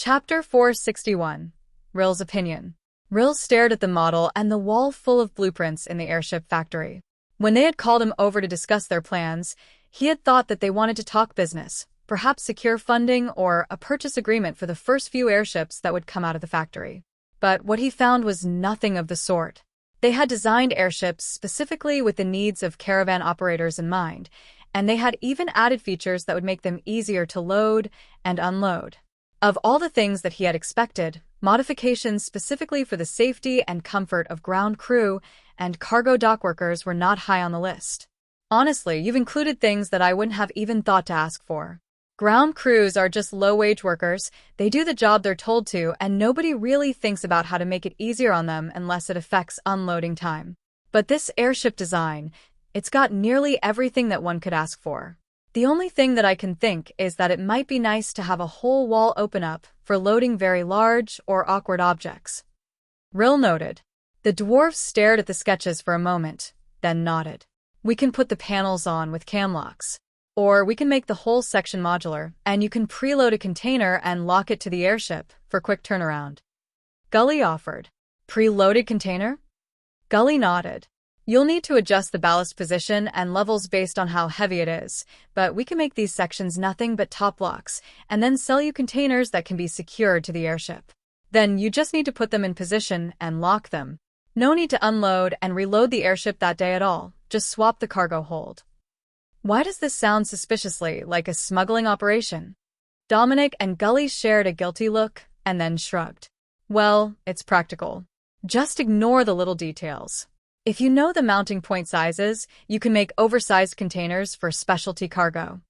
Chapter 461. Rill's Opinion. Rill stared at the model and the wall full of blueprints in the airship factory. When they had called him over to discuss their plans, he had thought that they wanted to talk business, perhaps secure funding or a purchase agreement for the first few airships that would come out of the factory. But what he found was nothing of the sort. They had designed airships specifically with the needs of caravan operators in mind, and they had even added features that would make them easier to load and unload. Of all the things that he had expected, modifications specifically for the safety and comfort of ground crew and cargo dock workers were not high on the list. Honestly, you've included things that I wouldn't have even thought to ask for. Ground crews are just low-wage workers, they do the job they're told to, and nobody really thinks about how to make it easier on them unless it affects unloading time. But this airship design, it's got nearly everything that one could ask for. The only thing that I can think is that it might be nice to have a whole wall open up for loading very large or awkward objects. Rill noted. The dwarves stared at the sketches for a moment, then nodded. We can put the panels on with cam locks. Or we can make the whole section modular, and you can preload a container and lock it to the airship for quick turnaround. Gully offered. Preloaded container? Gully nodded. You'll need to adjust the ballast position and levels based on how heavy it is, but we can make these sections nothing but top locks, and then sell you containers that can be secured to the airship. Then you just need to put them in position and lock them. No need to unload and reload the airship that day at all, just swap the cargo hold. Why does this sound suspiciously like a smuggling operation? Dominic and Gully shared a guilty look and then shrugged. Well, it's practical. Just ignore the little details. If you know the mounting point sizes, you can make oversized containers for specialty cargo.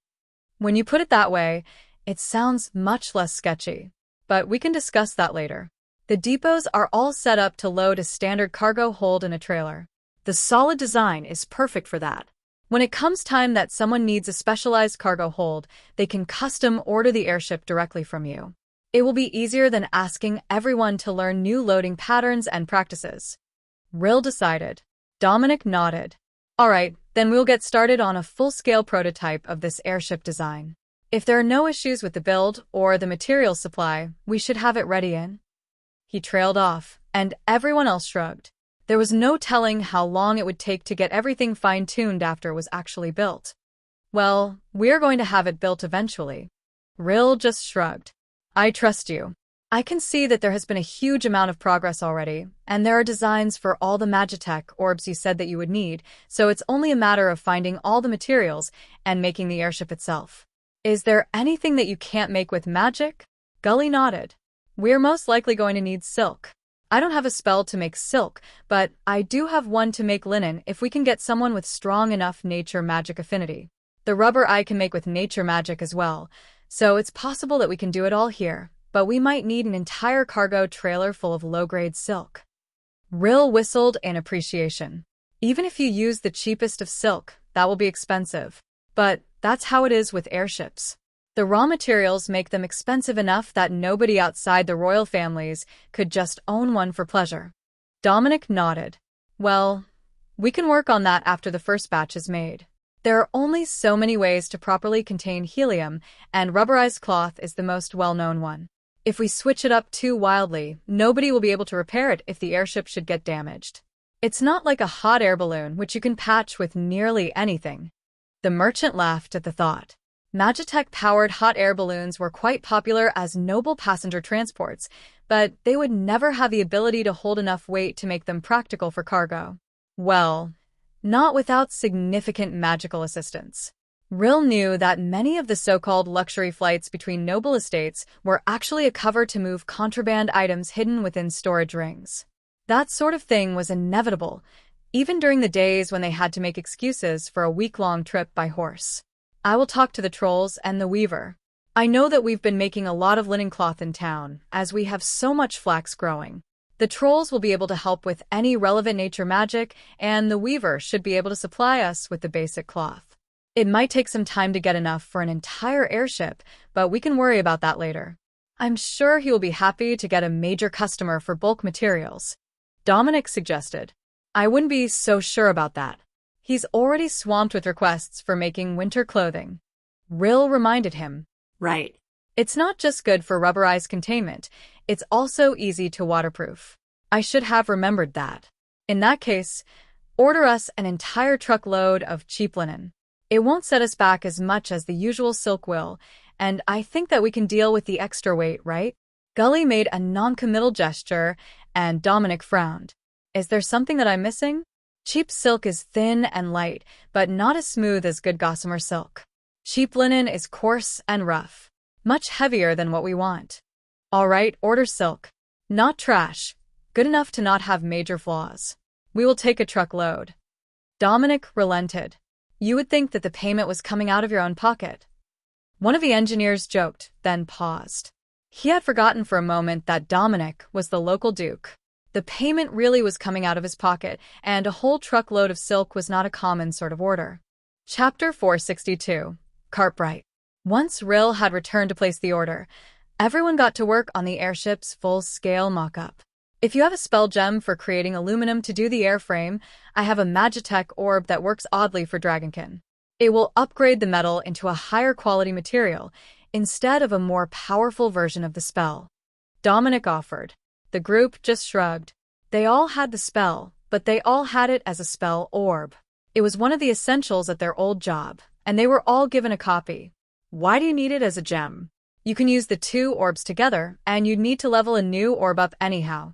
When you put it that way, it sounds much less sketchy. But we can discuss that later. The depots are all set up to load a standard cargo hold in a trailer. The solid design is perfect for that. When it comes time that someone needs a specialized cargo hold, they can custom order the airship directly from you. It will be easier than asking everyone to learn new loading patterns and practices. Rill decided. Dominic nodded. All right, then we'll get started on a full-scale prototype of this airship design. If there are no issues with the build or the material supply, we should have it ready in. He trailed off, and everyone else shrugged. There was no telling how long it would take to get everything fine-tuned after it was actually built. Well, we're going to have it built eventually. Rill just shrugged. I trust you. I can see that there has been a huge amount of progress already, and there are designs for all the Magitech orbs you said that you would need, so it's only a matter of finding all the materials and making the airship itself. Is there anything that you can't make with magic? Gully nodded. We're most likely going to need silk. I don't have a spell to make silk, but I do have one to make linen if we can get someone with strong enough nature magic affinity. The rubber I can make with nature magic as well, so it's possible that we can do it all here. But we might need an entire cargo trailer full of low-grade silk. Rill whistled in appreciation. Even if you use the cheapest of silk, that will be expensive. But that's how it is with airships. The raw materials make them expensive enough that nobody outside the royal families could just own one for pleasure. Dominic nodded. Well, we can work on that after the first batch is made. There are only so many ways to properly contain helium, and rubberized cloth is the most well-known one. If we switch it up too wildly, nobody will be able to repair it if the airship should get damaged. It's not like a hot air balloon, which you can patch with nearly anything. The merchant laughed at the thought. Magitech-powered hot air balloons were quite popular as noble passenger transports, but they would never have the ability to hold enough weight to make them practical for cargo. Well, not without significant magical assistance. Rill knew that many of the so-called luxury flights between noble estates were actually a cover to move contraband items hidden within storage rings. That sort of thing was inevitable, even during the days when they had to make excuses for a week-long trip by horse. I will talk to the trolls and the weaver. I know that we've been making a lot of linen cloth in town, as we have so much flax growing. The trolls will be able to help with any relevant nature magic, and the weaver should be able to supply us with the basic cloth. It might take some time to get enough for an entire airship, but we can worry about that later. I'm sure he will be happy to get a major customer for bulk materials. Dominic suggested. I wouldn't be so sure about that. He's already swamped with requests for making winter clothing. Rill reminded him. Right. It's not just good for rubberized containment, it's also easy to waterproof. I should have remembered that. In that case, order us an entire truckload of cheap linen. It won't set us back as much as the usual silk will, and I think that we can deal with the extra weight, right? Gully made a non-committal gesture, and Dominic frowned. Is there something that I'm missing? Cheap silk is thin and light, but not as smooth as good gossamer silk. Cheap linen is coarse and rough, much heavier than what we want. All right, order silk. Not trash, good enough to not have major flaws. We will take a truckload. Dominic relented. You would think that the payment was coming out of your own pocket. One of the engineers joked, then paused. He had forgotten for a moment that Dominic was the local duke. The payment really was coming out of his pocket, and a whole truckload of silk was not a common sort of order. Chapter 462. Cartwright. Once Rill had returned to place the order, everyone got to work on the airship's full-scale mock-up. If you have a spell gem for creating aluminum to do the airframe, I have a Magitech orb that works oddly for Dragonkin. It will upgrade the metal into a higher quality material, instead of a more powerful version of the spell. Dominic offered. The group just shrugged. They all had the spell, but they all had it as a spell orb. It was one of the essentials at their old job, and they were all given a copy. Why do you need it as a gem? You can use the two orbs together, and you'd need to level a new orb up anyhow.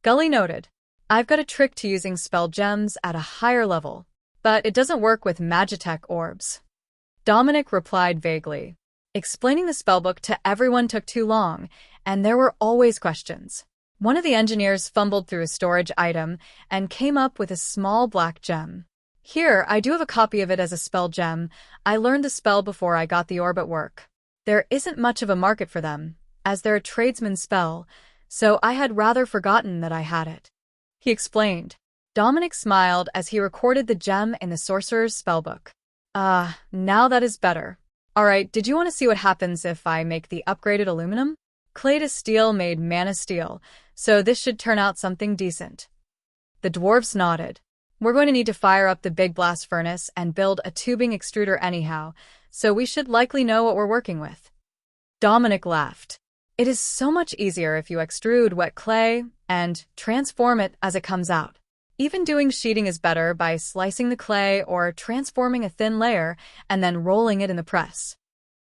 Gully noted. I've got a trick to using spell gems at a higher level, but it doesn't work with Magitech orbs. Dominic replied vaguely. Explaining the spellbook to everyone took too long, and there were always questions. One of the engineers fumbled through a storage item and came up with a small black gem. Here, I do have a copy of it as a spell gem. I learned the spell before I got the orb at work. There isn't much of a market for them, as they're a tradesman's spell, so I had rather forgotten that I had it. He explained. Dominic smiled as he recorded the gem in the sorcerer's spellbook. Now that is better. Alright, did you want to see what happens if I make the upgraded aluminum? Clay to steel made mana steel, so this should turn out something decent. The dwarves nodded. We're going to need to fire up the big blast furnace and build a tubing extruder anyhow, so we should likely know what we're working with. Dominic laughed. It is so much easier if you extrude wet clay and transform it as it comes out. Even doing sheeting is better by slicing the clay or transforming a thin layer and then rolling it in the press.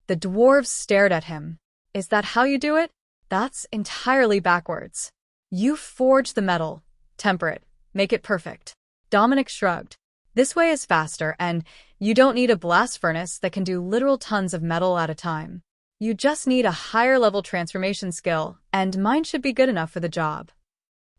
The dwarves stared at him. Is that how you do it? That's entirely backwards. You forge the metal, temper it, make it perfect. Dominic shrugged. This way is faster, and you don't need a blast furnace that can do literal tons of metal at a time. You just need a higher-level transformation skill, and mine should be good enough for the job.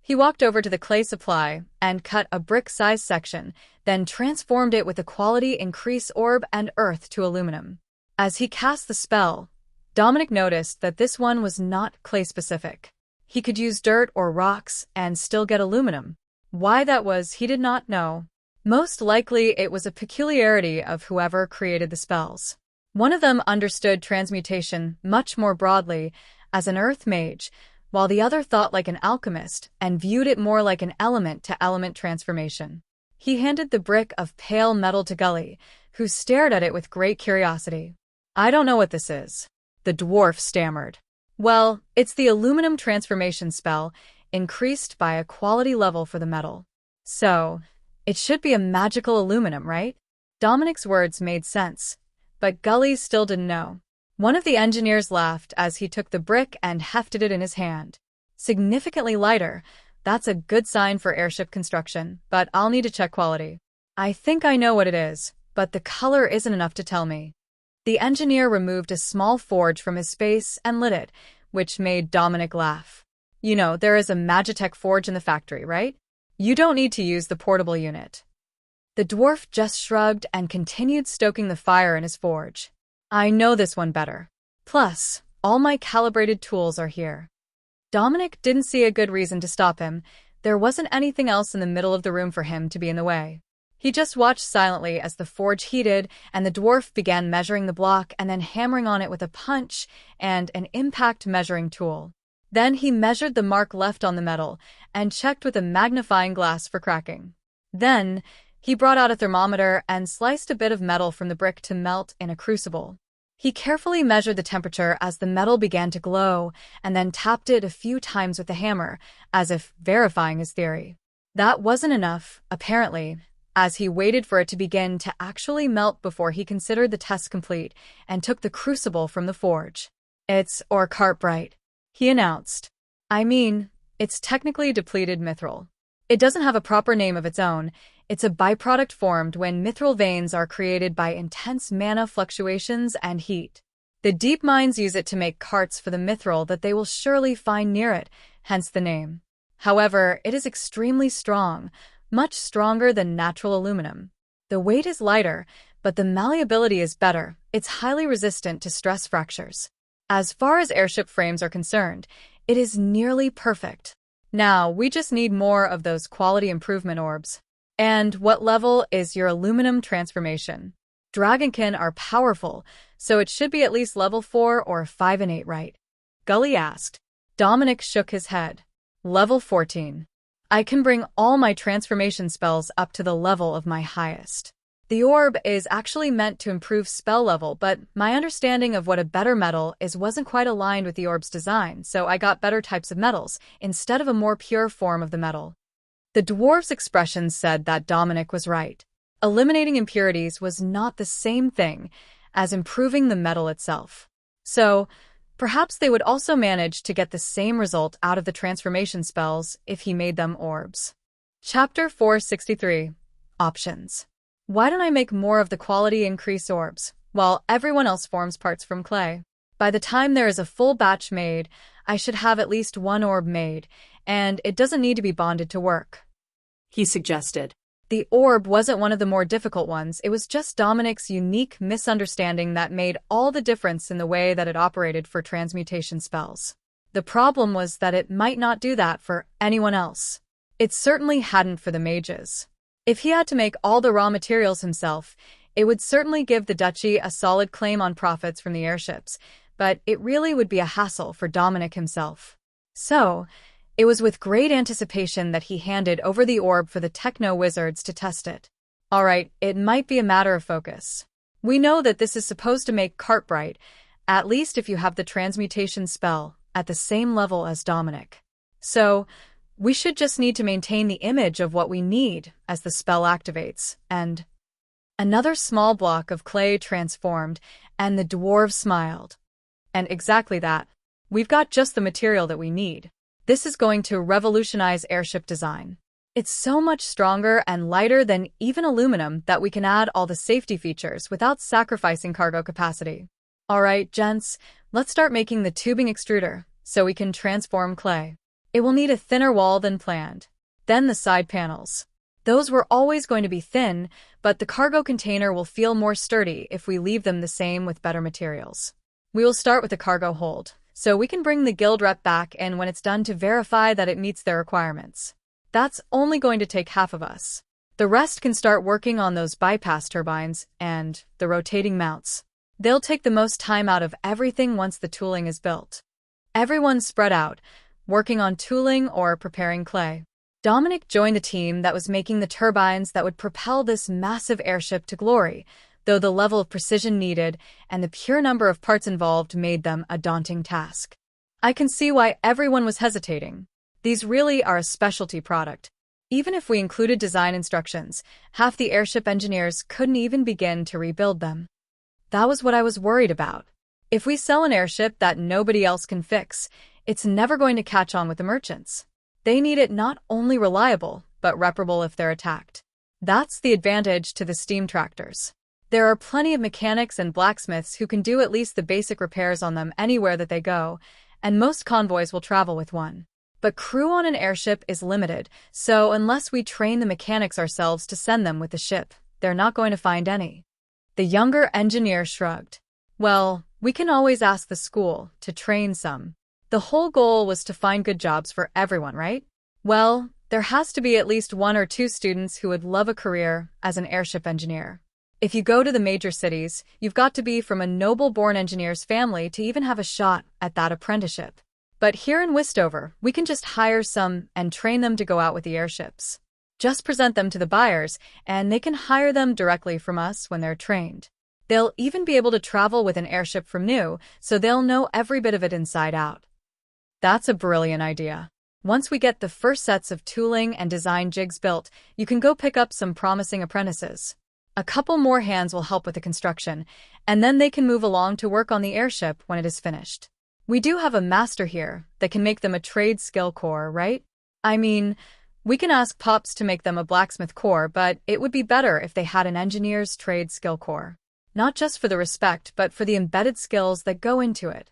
He walked over to the clay supply and cut a brick-sized section, then transformed it with a quality increase orb and earth to aluminum. As he cast the spell, Dominic noticed that this one was not clay-specific. He could use dirt or rocks and still get aluminum. Why that was, he did not know. Most likely, it was a peculiarity of whoever created the spells. One of them understood transmutation much more broadly as an earth mage, while the other thought like an alchemist and viewed it more like an element-to-element transformation. He handed the brick of pale metal to Gully, who stared at it with great curiosity. I don't know what this is. The dwarf stammered. Well, it's the aluminum transformation spell, increased by a quality level for the metal. So, it should be a magical aluminum, right? Dominic's words made sense, but Gully still didn't know. One of the engineers laughed as he took the brick and hefted it in his hand. Significantly lighter. That's a good sign for airship construction, but I'll need to check quality. I think I know what it is, but the color isn't enough to tell me. The engineer removed a small forge from his space and lit it, which made Dominic laugh. You know, there is a Magitech forge in the factory, right? You don't need to use the portable unit. The dwarf just shrugged and continued stoking the fire in his forge. I know this one better. Plus, all my calibrated tools are here. Dominic didn't see a good reason to stop him. There wasn't anything else in the middle of the room for him to be in the way. He just watched silently as the forge heated and the dwarf began measuring the block and then hammering on it with a punch and an impact measuring tool. Then he measured the mark left on the metal and checked with a magnifying glass for cracking. Then, he brought out a thermometer and sliced a bit of metal from the brick to melt in a crucible. He carefully measured the temperature as the metal began to glow, and then tapped it a few times with the hammer, as if verifying his theory. That wasn't enough, apparently, as he waited for it to begin to actually melt before he considered the test complete and took the crucible from the forge. "It's or cartbright," he announced. "I mean, it's technically depleted mithril. It doesn't have a proper name of its own. It's a byproduct formed when mithril veins are created by intense mana fluctuations and heat. The deep mines use it to make carts for the mithril that they will surely find near it, hence the name. However, it is extremely strong, much stronger than natural aluminum. The weight is lighter, but the malleability is better. It's highly resistant to stress fractures. As far as airship frames are concerned, it is nearly perfect. Now, we just need more of those quality improvement orbs." "And what level is your aluminum transformation?" "Dragonkin are powerful, so it should be at least level 4 or 5 and 8, right?" Gully asked. Dominic shook his head. "Level 14. I can bring all my transformation spells up to the level of my highest. The orb is actually meant to improve spell level, but my understanding of what a better metal is wasn't quite aligned with the orb's design, so I got better types of metals instead of a more pure form of the metal." The dwarf's expression said that Dominic was right. Eliminating impurities was not the same thing as improving the metal itself. So, perhaps they would also manage to get the same result out of the transformation spells if he made them orbs. Chapter 463. Options. Why don't I make more of the quality increase orbs, while everyone else forms parts from clay? By the time there is a full batch made, I should have at least one orb made, and it doesn't need to be bonded to work," he suggested. The orb wasn't one of the more difficult ones, it was just Dominic's unique misunderstanding that made all the difference in the way that it operated for transmutation spells. The problem was that it might not do that for anyone else. It certainly hadn't for the mages. If he had to make all the raw materials himself, it would certainly give the duchy a solid claim on profits from the airships, but it really would be a hassle for Dominic himself. So, it was with great anticipation that he handed over the orb for the techno-wizards to test it. "All right, it might be a matter of focus. We know that this is supposed to make cartbright, at least if you have the transmutation spell, at the same level as Dominic. So, we should just need to maintain the image of what we need as the spell activates," and another small block of clay transformed, and the dwarf smiled. "And exactly that. We've got just the material that we need. This is going to revolutionize airship design. It's so much stronger and lighter than even aluminum that we can add all the safety features without sacrificing cargo capacity. All right, gents, let's start making the tubing extruder so we can transform clay. It will need a thinner wall than planned. Then the side panels. Those were always going to be thin, but the cargo container will feel more sturdy if we leave them the same with better materials. We will start with the cargo hold, so we can bring the guild rep back in when it's done to verify that it meets their requirements. That's only going to take half of us. The rest can start working on those bypass turbines and the rotating mounts. They'll take the most time out of everything once the tooling is built. Everyone's spread out, working on tooling or preparing clay. Dominic joined the team that was making the turbines that would propel this massive airship to glory, though the level of precision needed and the pure number of parts involved made them a daunting task. I can see why everyone was hesitating. These really are a specialty product. Even if we included design instructions, half the airship engineers couldn't even begin to rebuild them. That was what I was worried about. If we sell an airship that nobody else can fix, it's never going to catch on with the merchants. They need it not only reliable, but reparable if they're attacked. That's the advantage to the steam tractors. There are plenty of mechanics and blacksmiths who can do at least the basic repairs on them anywhere that they go, and most convoys will travel with one. But crew on an airship is limited, so unless we train the mechanics ourselves to send them with the ship, they're not going to find any. The younger engineer shrugged. Well, we can always ask the school to train some. The whole goal was to find good jobs for everyone, right? Well, there has to be at least 1 or 2 students who would love a career as an airship engineer. If you go to the major cities, you've got to be from a noble-born engineer's family to even have a shot at that apprenticeship. But here in Westover, we can just hire some and train them to go out with the airships. Just present them to the buyers, and they can hire them directly from us when they're trained. They'll even be able to travel with an airship from new, so they'll know every bit of it inside out. That's a brilliant idea. Once we get the first sets of tooling and design jigs built, you can go pick up some promising apprentices. A couple more hands will help with the construction, and then they can move along to work on the airship when it is finished. We do have a master here that can make them a trade skill core, right? I mean, we can ask Pops to make them a blacksmith core, but it would be better if they had an engineer's trade skill core. Not just for the respect, but for the embedded skills that go into it.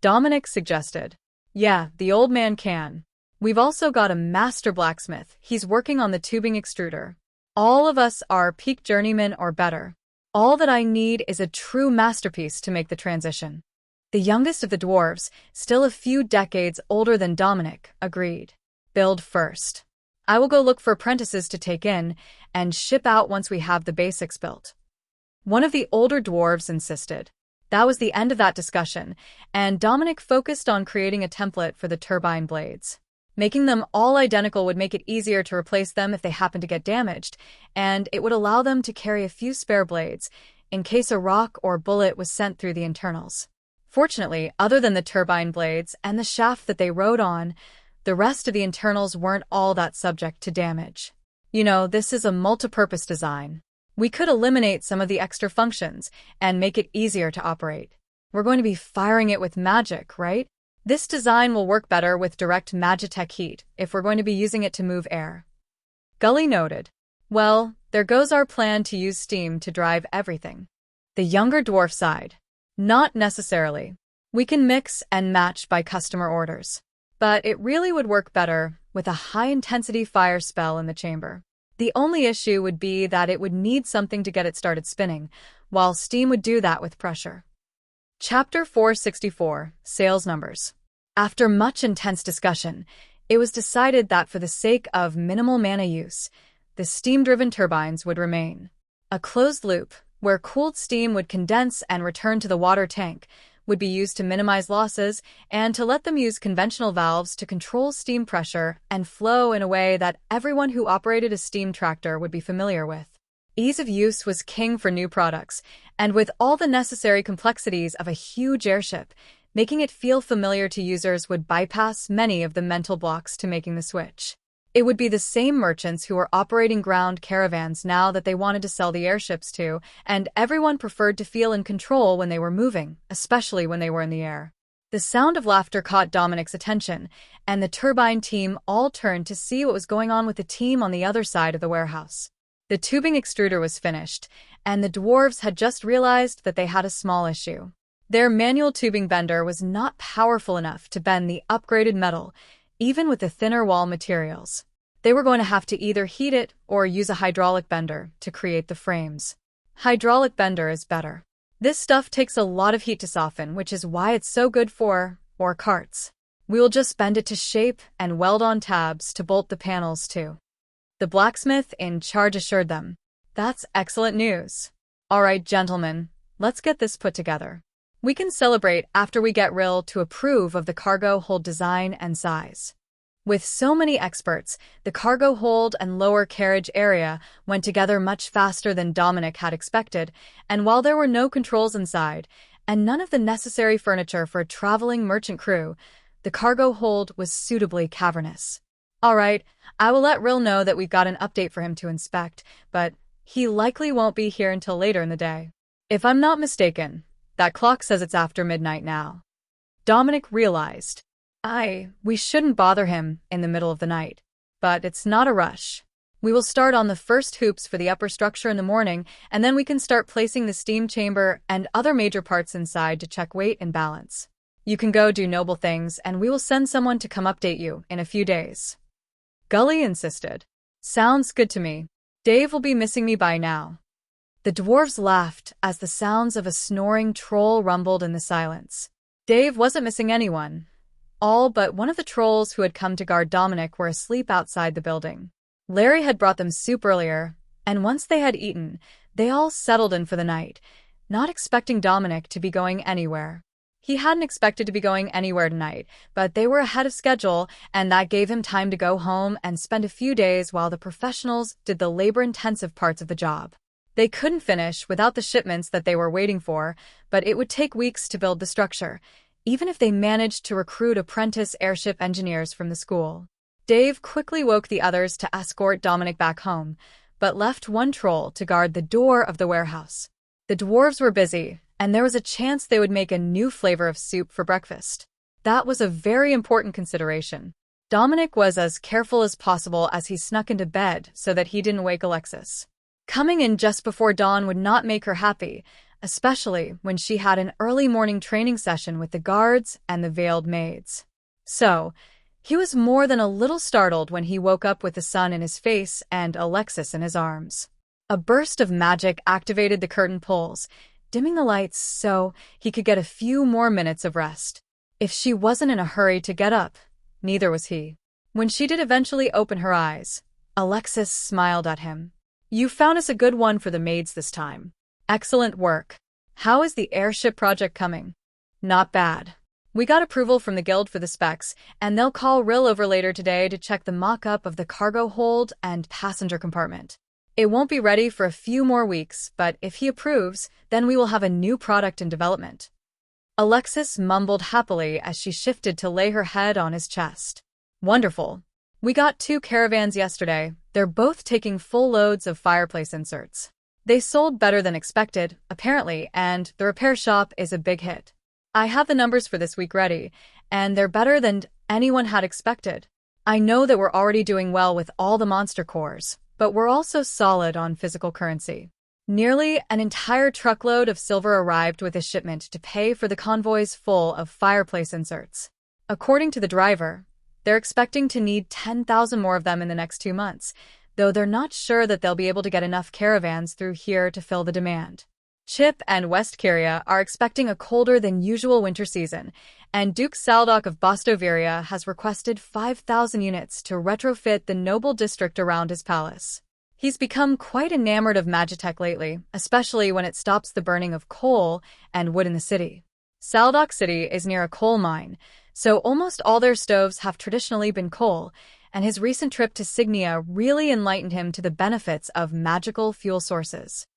Dominic suggested. Yeah, the old man can. We've also got a master blacksmith. He's working on the tubing extruder. All of us are peak journeymen or better. All that I need is a true masterpiece to make the transition. The youngest of the dwarves, still a few decades older than Dominic, agreed. Build first. I will go look for apprentices to take in and ship out once we have the basics built. One of the older dwarves insisted. That was the end of that discussion, and Dominic focused on creating a template for the turbine blades. Making them all identical would make it easier to replace them if they happen to get damaged, and it would allow them to carry a few spare blades in case a rock or bullet was sent through the internals. Fortunately, other than the turbine blades and the shaft that they rode on, the rest of the internals weren't all that subject to damage. You know, this is a multi-purpose design. We could eliminate some of the extra functions and make it easier to operate. We're going to be firing it with magic, right? This design will work better with direct Magitech heat if we're going to be using it to move air. Gully noted. Well, there goes our plan to use steam to drive everything. The younger dwarf sighed. Not necessarily. We can mix and match by customer orders. But it really would work better with a high-intensity fire spell in the chamber. The only issue would be that it would need something to get it started spinning, while steam would do that with pressure. Chapter 464, Sales Numbers. After much intense discussion, it was decided that for the sake of minimal mana use, the steam-driven turbines would remain. A closed loop, where cooled steam would condense and return to the water tank, would be used to minimize losses and to let them use conventional valves to control steam pressure and flow in a way that everyone who operated a steam tractor would be familiar with. Ease of use was king for new products, and with all the necessary complexities of a huge airship, making it feel familiar to users would bypass many of the mental blocks to making the switch. It would be the same merchants who were operating ground caravans now that they wanted to sell the airships to, and everyone preferred to feel in control when they were moving, especially when they were in the air. The sound of laughter caught Dominic's attention, and the turbine team all turned to see what was going on with the team on the other side of the warehouse. The tubing extruder was finished, and the dwarves had just realized that they had a small issue. Their manual tubing bender was not powerful enough to bend the upgraded metal, even with the thinner wall materials. They were going to have to either heat it or use a hydraulic bender to create the frames. Hydraulic bender is better. This stuff takes a lot of heat to soften, which is why it's so good for carts. We will just bend it to shape and weld on tabs to bolt the panels to. The blacksmith in charge assured them. That's excellent news. All right, gentlemen, let's get this put together. We can celebrate after we get Rill to approve of the cargo hold design and size. With so many experts, the cargo hold and lower carriage area went together much faster than Dominic had expected, and while there were no controls inside, and none of the necessary furniture for a traveling merchant crew, the cargo hold was suitably cavernous. All right, I will let Rill know that we've got an update for him to inspect, but he likely won't be here until later in the day. If I'm not mistaken, that clock says it's after midnight now. Dominic realized. We shouldn't bother him in the middle of the night. But it's not a rush. We will start on the first hoops for the upper structure in the morning, and then we can start placing the steam chamber and other major parts inside to check weight and balance. You can go do noble things, and we will send someone to come update you in a few days. Gully insisted. Sounds good to me. Dave will be missing me by now. The dwarves laughed as the sounds of a snoring troll rumbled in the silence. Dave wasn't missing anyone. All but one of the trolls who had come to guard Dominic were asleep outside the building. Larry had brought them soup earlier, and once they had eaten, they all settled in for the night, not expecting Dominic to be going anywhere. He hadn't expected to be going anywhere tonight, but they were ahead of schedule, and that gave him time to go home and spend a few days while the professionals did the labor-intensive parts of the job. They couldn't finish without the shipments that they were waiting for, but it would take weeks to build the structure, even if they managed to recruit apprentice airship engineers from the school. Dave quickly woke the others to escort Dominic back home, but left one troll to guard the door of the warehouse. The dwarves were busy, and there was a chance they would make a new flavor of soup for breakfast. That was a very important consideration. Dominic was as careful as possible as he snuck into bed so that he didn't wake Alexis. Coming in just before dawn would not make her happy, especially when she had an early morning training session with the guards and the veiled maids. So, he was more than a little startled when he woke up with the sun in his face and Alexis in his arms. A burst of magic activated the curtain pulls, dimming the lights so he could get a few more minutes of rest. If she wasn't in a hurry to get up, neither was he. When she did eventually open her eyes, Alexis smiled at him. "You found us a good one for the maids this time. Excellent work. How is the airship project coming?" "Not bad. We got approval from the guild for the specs, and they'll call Rill over later today to check the mock-up of the cargo hold and passenger compartment. It won't be ready for a few more weeks, but if he approves, then we will have a new product in development." Alexis mumbled happily as she shifted to lay her head on his chest. "Wonderful. We got 2 caravans yesterday. They're both taking full loads of fireplace inserts. They sold better than expected, apparently, and the repair shop is a big hit. I have the numbers for this week ready, and they're better than anyone had expected. I know that we're already doing well with all the monster cores, but we're also solid on physical currency." Nearly an entire truckload of silver arrived with a shipment to pay for the convoys full of fireplace inserts. According to the driver, they're expecting to need 10,000 more of them in the next 2 months, though they're not sure that they'll be able to get enough caravans through here to fill the demand. Chip and West Kyria are expecting a colder than usual winter season, and Duke Saldoc of Bostoveria has requested 5,000 units to retrofit the noble district around his palace. He's become quite enamored of Magitech lately, especially when it stops the burning of coal and wood in the city. Saldoc City is near a coal mine, so almost all their stoves have traditionally been coal, and his recent trip to Signia really enlightened him to the benefits of magical fuel sources.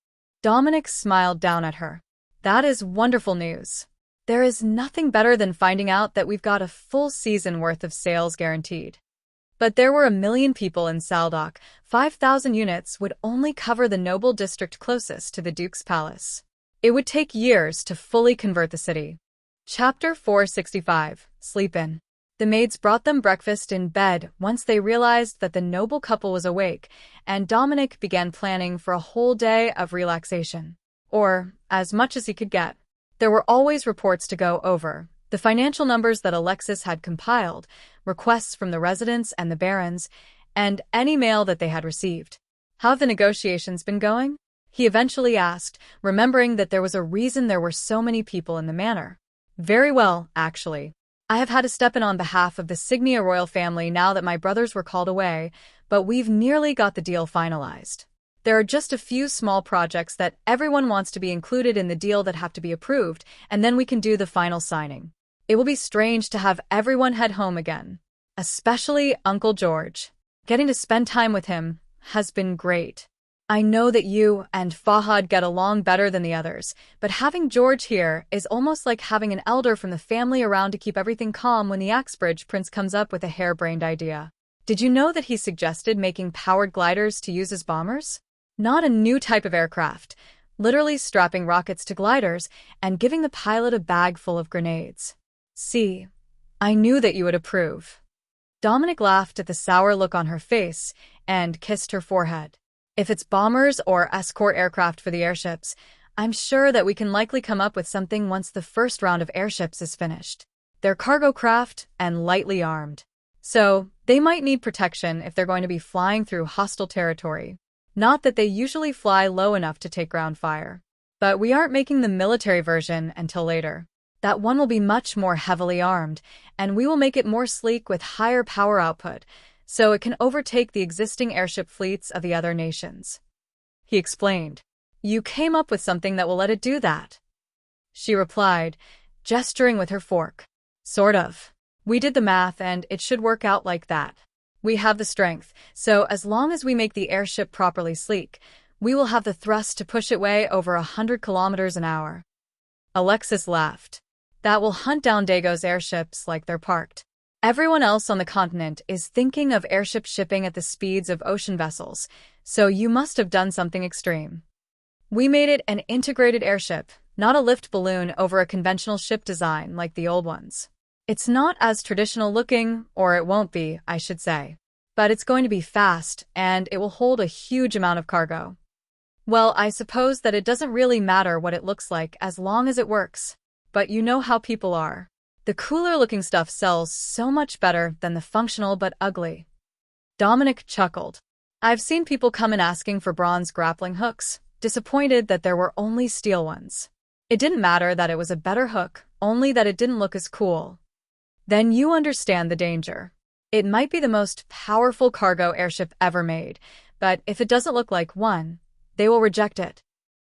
Dominic smiled down at her. "That is wonderful news. There is nothing better than finding out that we've got a full season worth of sales guaranteed." But there were 1 million people in Saldoc. 5,000 units would only cover the noble district closest to the Duke's palace. It would take years to fully convert the city. Chapter 465, Sleep In. The maids brought them breakfast in bed once they realized that the noble couple was awake, and Dominic began planning for a whole day of relaxation. Or, as much as he could get. There were always reports to go over. The financial numbers that Alexis had compiled, requests from the residents and the barons, and any mail that they had received. "How have the negotiations been going?" he eventually asked, remembering that there was a reason there were so many people in the manor. "Very well, actually. I have had to step in on behalf of the Signia royal family now that my brothers were called away, but we've nearly got the deal finalized. There are just a few small projects that everyone wants to be included in the deal that have to be approved, and then we can do the final signing. It will be strange to have everyone head home again, especially Uncle George. Getting to spend time with him has been great. I know that you and Fahad get along better than the others, but having George here is almost like having an elder from the family around to keep everything calm when the Axbridge prince comes up with a harebrained idea. Did you know that he suggested making powered gliders to use as bombers? Not a new type of aircraft, literally strapping rockets to gliders and giving the pilot a bag full of grenades. See, I knew that you would approve." Dominic laughed at the sour look on her face and kissed her forehead. "If it's bombers or escort aircraft for the airships, I'm sure that we can likely come up with something once the first round of airships is finished. They're cargo craft and lightly armed, so they might need protection if they're going to be flying through hostile territory. Not that they usually fly low enough to take ground fire. But we aren't making the military version until later. That one will be much more heavily armed, and we will make it more sleek with higher power output, so it can overtake the existing airship fleets of the other nations." He explained. "You came up with something that will let it do that?" She replied, gesturing with her fork. "Sort of. We did the math and it should work out like that. We have the strength, so as long as we make the airship properly sleek, We will have the thrust to push it way over 100 kilometers an hour. Alexis laughed. That will hunt down Dago's airships like they're parked. Everyone else on the continent is thinking of airship shipping at the speeds of ocean vessels, so you must have done something extreme. We made it an integrated airship, not a lift balloon over a conventional ship design like the old ones. It's not as traditional looking, or it won't be, I should say. But it's going to be fast, and it will hold a huge amount of cargo. Well, I suppose that it doesn't really matter what it looks like as long as it works. But you know how people are. The cooler-looking stuff sells so much better than the functional but ugly. Dominic chuckled. I've seen people come in asking for bronze grappling hooks, disappointed that there were only steel ones. It didn't matter that it was a better hook, only that it didn't look as cool. Then you understand the danger. It might be the most powerful cargo airship ever made, but if it doesn't look like one, they will reject it.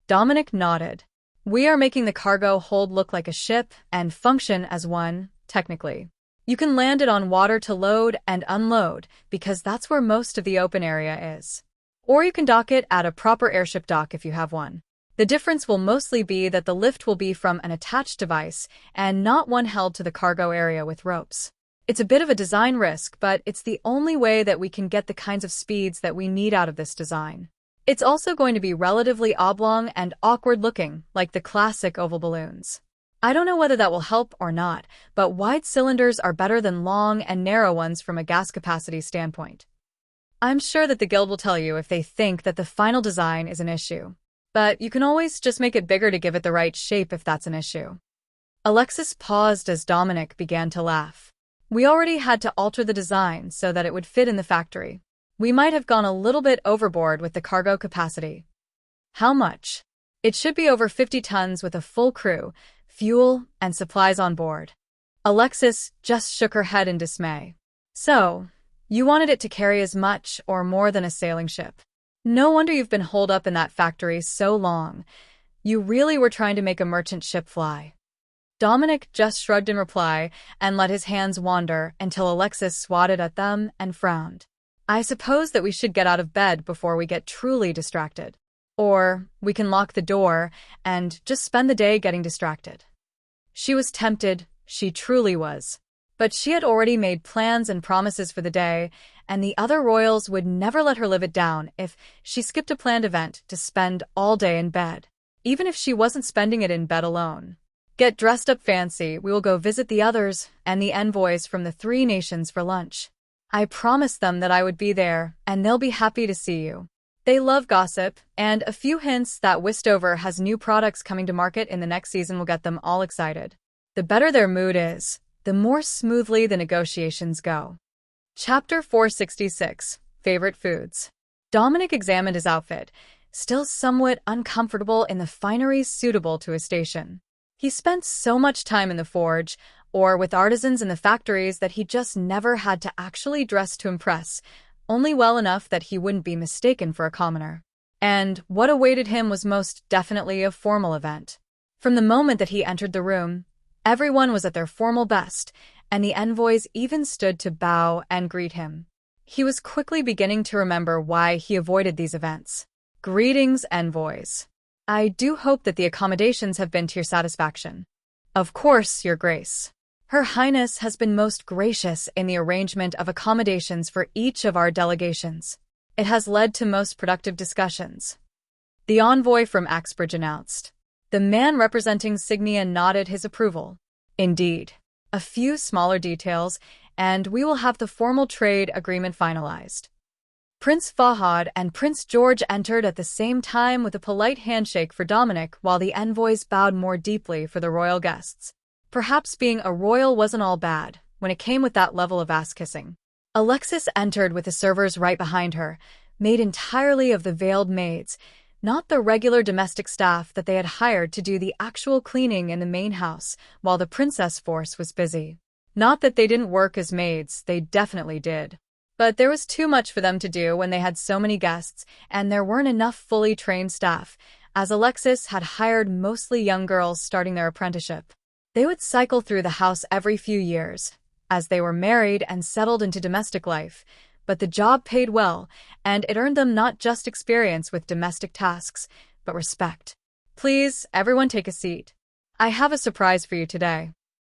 Dominic nodded. We are making the cargo hold look like a ship and function as one, technically. You can land it on water to load and unload, because that's where most of the open area is. Or you can dock it at a proper airship dock if you have one. The difference will mostly be that the lift will be from an attached device and not one held to the cargo area with ropes. It's a bit of a design risk, but it's the only way that we can get the kinds of speeds that we need out of this design. It's also going to be relatively oblong and awkward-looking, like the classic oval balloons. I don't know whether that will help or not, but wide cylinders are better than long and narrow ones from a gas capacity standpoint. I'm sure that the guild will tell you if they think that the final design is an issue. But you can always just make it bigger to give it the right shape if that's an issue. Alexis paused as Dominic began to laugh. We already had to alter the design so that it would fit in the factory. We might have gone a little bit overboard with the cargo capacity. How much? It should be over 50 tons with a full crew, fuel, and supplies on board. Alexis just shook her head in dismay. So, you wanted it to carry as much or more than a sailing ship. No wonder you've been holed up in that factory so long. You really were trying to make a merchant ship fly. Dominic just shrugged in reply and let his hands wander until Alexis swatted at them and frowned. I suppose that we should get out of bed before we get truly distracted. Or we can lock the door and just spend the day getting distracted. She was tempted, she truly was. But she had already made plans and promises for the day, and the other royals would never let her live it down if she skipped a planned event to spend all day in bed, even if she wasn't spending it in bed alone. Get dressed up fancy, we will go visit the others and the envoys from the 3 nations for lunch. I promised them that I would be there, and they'll be happy to see you. They love gossip, and a few hints that Westover has new products coming to market in the next season will get them all excited. The better their mood is, the more smoothly the negotiations go. Chapter 466, Favorite Foods. Dominic examined his outfit, still somewhat uncomfortable in the fineries suitable to his station. He spent so much time in the forge, or with artisans in the factories, that he just never had to actually dress to impress, only well enough that he wouldn't be mistaken for a commoner. And what awaited him was most definitely a formal event. From the moment that he entered the room, everyone was at their formal best, and the envoys even stood to bow and greet him. He was quickly beginning to remember why he avoided these events. Greetings, envoys. I do hope that the accommodations have been to your satisfaction. Of course, Your Grace. Her Highness has been most gracious in the arrangement of accommodations for each of our delegations. It has led to most productive discussions. The envoy from Axbridge announced. The man representing Signia nodded his approval. Indeed. A few smaller details, and we will have the formal trade agreement finalized. Prince Fahad and Prince George entered at the same time with a polite handshake for Dominic, while the envoys bowed more deeply for the royal guests. Perhaps being a royal wasn't all bad, when it came with that level of ass-kissing. Alexis entered with the servers right behind her, made entirely of the veiled maids, not the regular domestic staff that they had hired to do the actual cleaning in the main house while the princess force was busy. Not that they didn't work as maids, they definitely did. But there was too much for them to do when they had so many guests, and there weren't enough fully trained staff, as Alexis had hired mostly young girls starting their apprenticeship. They would cycle through the house every few years, as they were married and settled into domestic life, but the job paid well, and it earned them not just experience with domestic tasks, but respect. Please, everyone take a seat. I have a surprise for you today,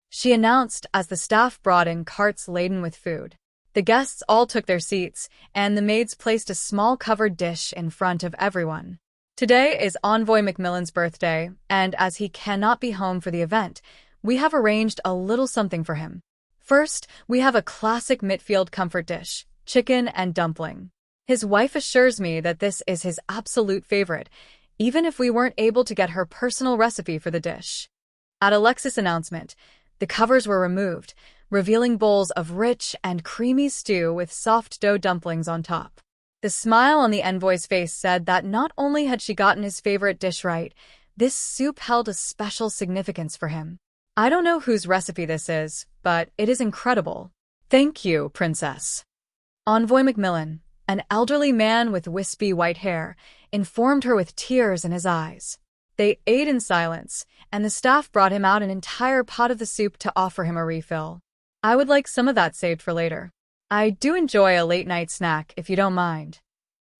she announced as the staff brought in carts laden with food. The guests all took their seats, and the maids placed a small covered dish in front of everyone. Today is Envoy Macmillan's birthday, and as he cannot be home for the event, we have arranged a little something for him. First, we have a classic Mitfield comfort dish, chicken and dumpling. His wife assures me that this is his absolute favorite, even if we weren't able to get her personal recipe for the dish. At Alexis' announcement, the covers were removed, revealing bowls of rich and creamy stew with soft dough dumplings on top. The smile on the envoy's face said that not only had she gotten his favorite dish right, this soup held a special significance for him. I don't know whose recipe this is, but it is incredible. Thank you, Princess. Envoy Macmillan, an elderly man with wispy white hair, informed her with tears in his eyes. They ate in silence, and the staff brought him out an entire pot of the soup to offer him a refill. I would like some of that saved for later. I do enjoy a late-night snack, if you don't mind.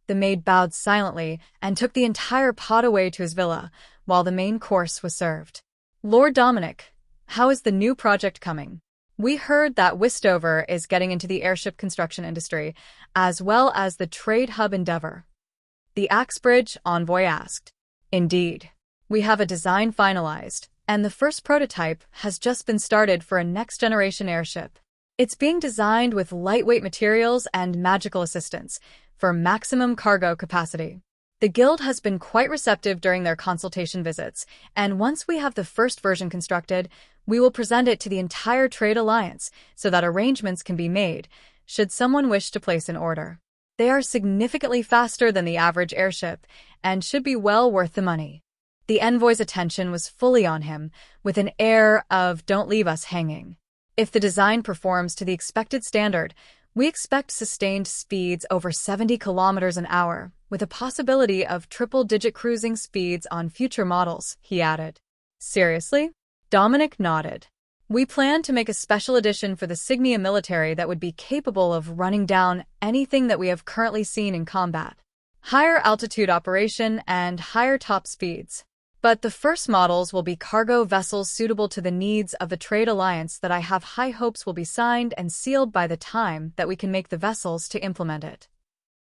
The maid bowed silently and took the entire pot away to his villa, while the main course was served. Lord Dominic, how is the new project coming? We heard that Westover is getting into the airship construction industry, as well as the trade hub endeavor. The Axbridge envoy asked. Indeed. We have a design finalized, and the first prototype has just been started for a next-generation airship. It's being designed with lightweight materials and magical assistance for maximum cargo capacity. The Guild has been quite receptive during their consultation visits, and once we have the first version constructed, we will present it to the entire trade alliance so that arrangements can be made, should someone wish to place an order. They are significantly faster than the average airship and should be well worth the money. The envoy's attention was fully on him, with an air of "don't leave us hanging." If the design performs to the expected standard, we expect sustained speeds over 70 kilometers an hour, with a possibility of triple-digit cruising speeds on future models, he added. Seriously? Dominic nodded. We plan to make a special edition for the Signia military that would be capable of running down anything that we have currently seen in combat. Higher altitude operation and higher top speeds. But the first models will be cargo vessels suitable to the needs of the trade alliance that I have high hopes will be signed and sealed by the time that we can make the vessels to implement it.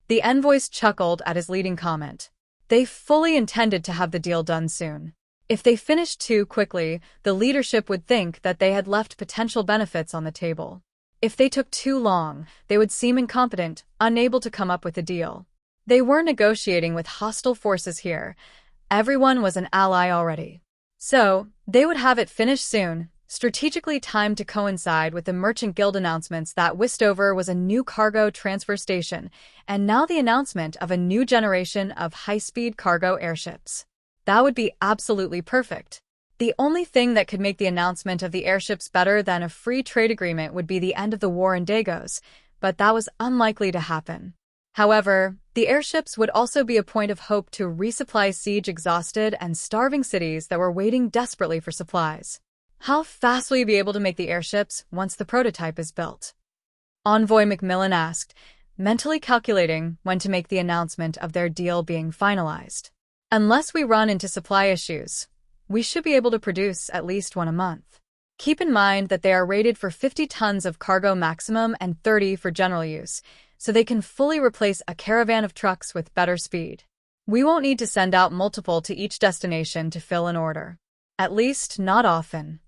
The envoys chuckled at his leading comment. They fully intended to have the deal done soon. If they finished too quickly, the leadership would think that they had left potential benefits on the table. If they took too long, they would seem incompetent, unable to come up with a deal. They were negotiating with hostile forces here. Everyone was an ally already. So, they would have it finished soon, strategically timed to coincide with the Merchant Guild announcements that Westover was a new cargo transfer station, and now the announcement of a new generation of high-speed cargo airships. That would be absolutely perfect. The only thing that could make the announcement of the airships better than a free trade agreement would be the end of the war in Dagos, but that was unlikely to happen. However, the airships would also be a point of hope to resupply siege-exhausted and starving cities that were waiting desperately for supplies. How fast will you be able to make the airships once the prototype is built? Envoy Macmillan asked, mentally calculating when to make the announcement of their deal being finalized. Unless we run into supply issues, we should be able to produce at least one a month. Keep in mind that they are rated for 50 tons of cargo maximum and 30 for general use, so they can fully replace a caravan of trucks with better speed. We won't need to send out multiple to each destination to fill an order. At least, not often.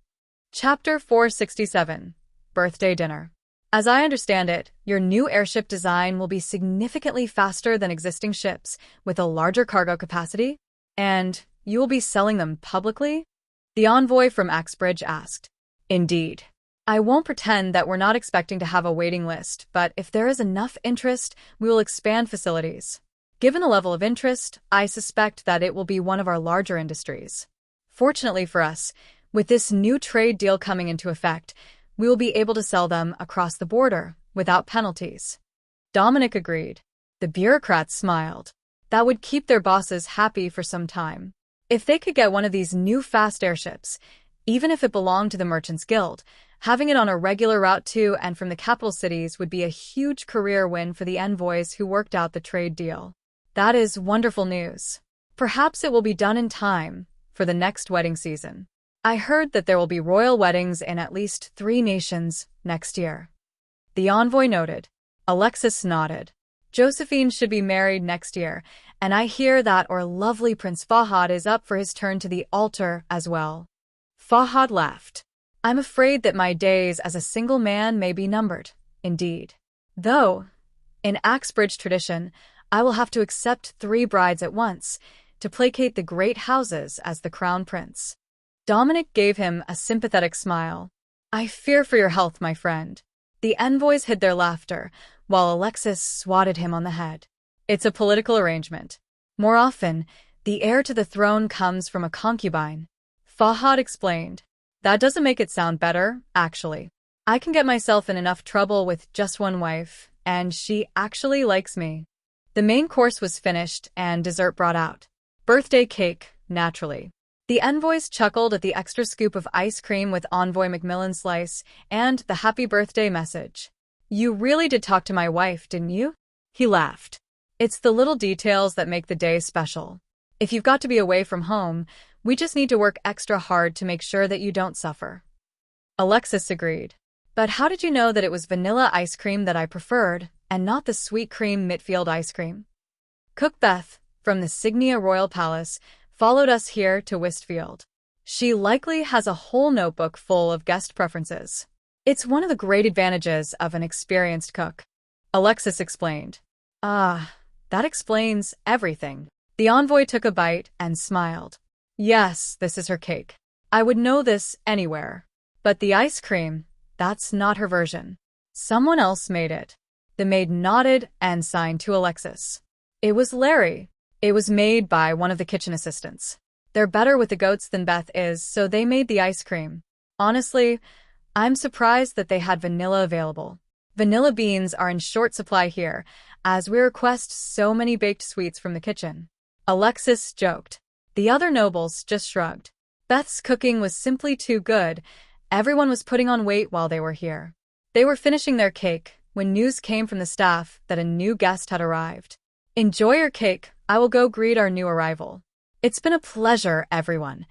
Chapter 467. Birthday Dinner. As I understand it, your new airship design will be significantly faster than existing ships, with a larger cargo capacity? And you will be selling them publicly? The envoy from Axbridge asked. Indeed. I won't pretend that we're not expecting to have a waiting list, but if there is enough interest, we will expand facilities. Given the level of interest, I suspect that it will be one of our larger industries. Fortunately for us, with this new trade deal coming into effect, we will be able to sell them across the border without penalties. Dominic agreed. The bureaucrats smiled. That would keep their bosses happy for some time. If they could get one of these new fast airships, even if it belonged to the Merchants Guild, Having it on a regular route to and from the capital cities would be a huge career win for the envoys who worked out the trade deal. That is wonderful news. Perhaps it will be done in time for the next wedding season. I heard that there will be royal weddings in at least 3 nations next year. The envoy noted. Alexis nodded. Josephine should be married next year, and I hear that our lovely Prince Fahad is up for his turn to the altar as well. Fahad laughed. I'm afraid that my days as a single man may be numbered, indeed. Though, in Axbridge tradition, I will have to accept 3 brides at once to placate the great houses as the crown prince. Dominic gave him a sympathetic smile. I fear for your health, my friend. The envoys hid their laughter, while Alexis swatted him on the head. It's a political arrangement. More often, the heir to the throne comes from a concubine. Fahad explained. That doesn't make it sound better, actually. I can get myself in enough trouble with just one wife, and she actually likes me. The main course was finished and dessert brought out. Birthday cake, naturally. The envoys chuckled at the extra scoop of ice cream with Envoy Macmillan's slice and the happy birthday message. You really did talk to my wife, didn't you? He laughed. It's the little details that make the day special. If you've got to be away from home, we just need to work extra hard to make sure that you don't suffer. Alexis agreed. But how did you know that it was vanilla ice cream that I preferred, and not the sweet cream Mitfield ice cream? Cook Beth, from the Signia Royal Palace, followed us here to Westfield. She likely has a whole notebook full of guest preferences. It's one of the great advantages of an experienced cook. Alexis explained. Ah, that explains everything. The envoy took a bite and smiled. Yes, this is her cake. I would know this anywhere. But the ice cream, that's not her version. Someone else made it. The maid nodded and signed to Alexis. It was Larry. It was made by one of the kitchen assistants. They're better with the goats than Beth is, so they made the ice cream. Honestly, I'm surprised that they had vanilla available. Vanilla beans are in short supply here, as we request so many baked sweets from the kitchen. Alexis joked. The other nobles just shrugged. Beth's cooking was simply too good. Everyone was putting on weight while they were here. They were finishing their cake when news came from the staff that a new guest had arrived. Enjoy your cake. I will go greet our new arrival. It's been a pleasure, everyone.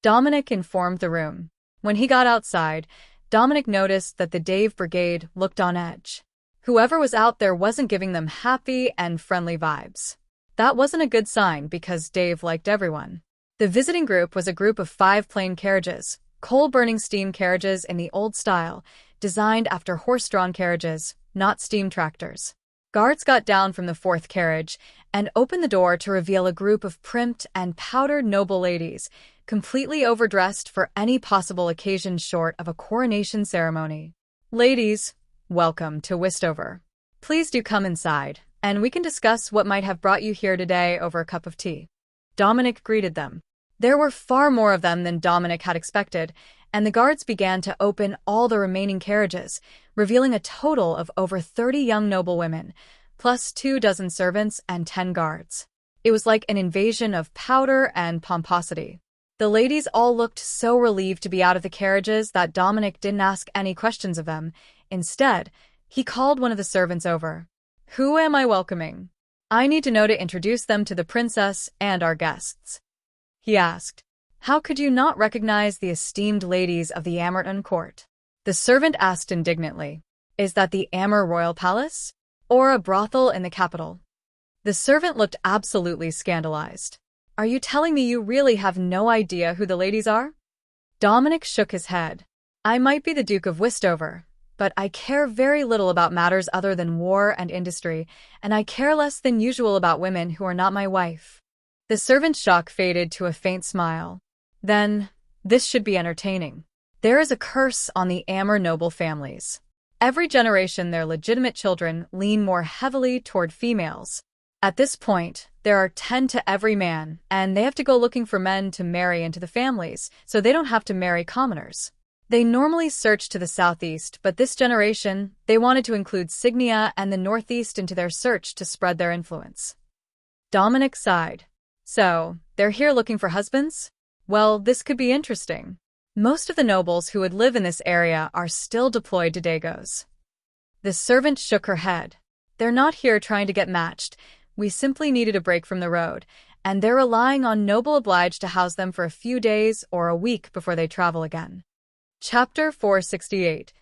Dominic informed the room. When he got outside, Dominic noticed that the Dave Brigade looked on edge. Whoever was out there wasn't giving them happy and friendly vibes. That wasn't a good sign because Dave liked everyone. The visiting group was a group of 5 plain carriages, coal-burning steam carriages in the old style, designed after horse-drawn carriages, not steam tractors. Guards got down from the 4th carriage and opened the door to reveal a group of primped and powdered noble ladies, completely overdressed for any possible occasion short of a coronation ceremony. Ladies, welcome to Westover. Please do come inside, and we can discuss what might have brought you here today over a cup of tea. Dominic greeted them. There were far more of them than Dominic had expected, and the guards began to open all the remaining carriages, revealing a total of over 30 young noblewomen, plus 24 servants and 10 guards. It was like an invasion of powder and pomposity. The ladies all looked so relieved to be out of the carriages that Dominic didn't ask any questions of them. Instead, he called one of the servants over. Who am I welcoming? I need to know to introduce them to the princess and our guests. He asked. How could you not recognize the esteemed ladies of the Amerton court? The servant asked indignantly. Is that the Amer Royal Palace? Or a brothel in the capital? The servant looked absolutely scandalized. Are you telling me you really have no idea who the ladies are? Dominic shook his head. I might be the Duke of Westover, but I care very little about matters other than war and industry, and I care less than usual about women who are not my wife. The servant's shock faded to a faint smile. Then, this should be entertaining. There is a curse on the Amer noble families. Every generation their legitimate children lean more heavily toward females. At this point, there are 10 to every man, and they have to go looking for men to marry into the families, so they don't have to marry commoners. They normally search to the southeast, but this generation, they wanted to include Signia and the northeast into their search to spread their influence. Dominic sighed. So, they're here looking for husbands? Well, this could be interesting. Most of the nobles who would live in this area are still deployed to Dagos. The servant shook her head. They're not here trying to get matched. We simply needed a break from the road, and they're relying on noble obliged to house them for a few days or a week before they travel again. Chapter 468.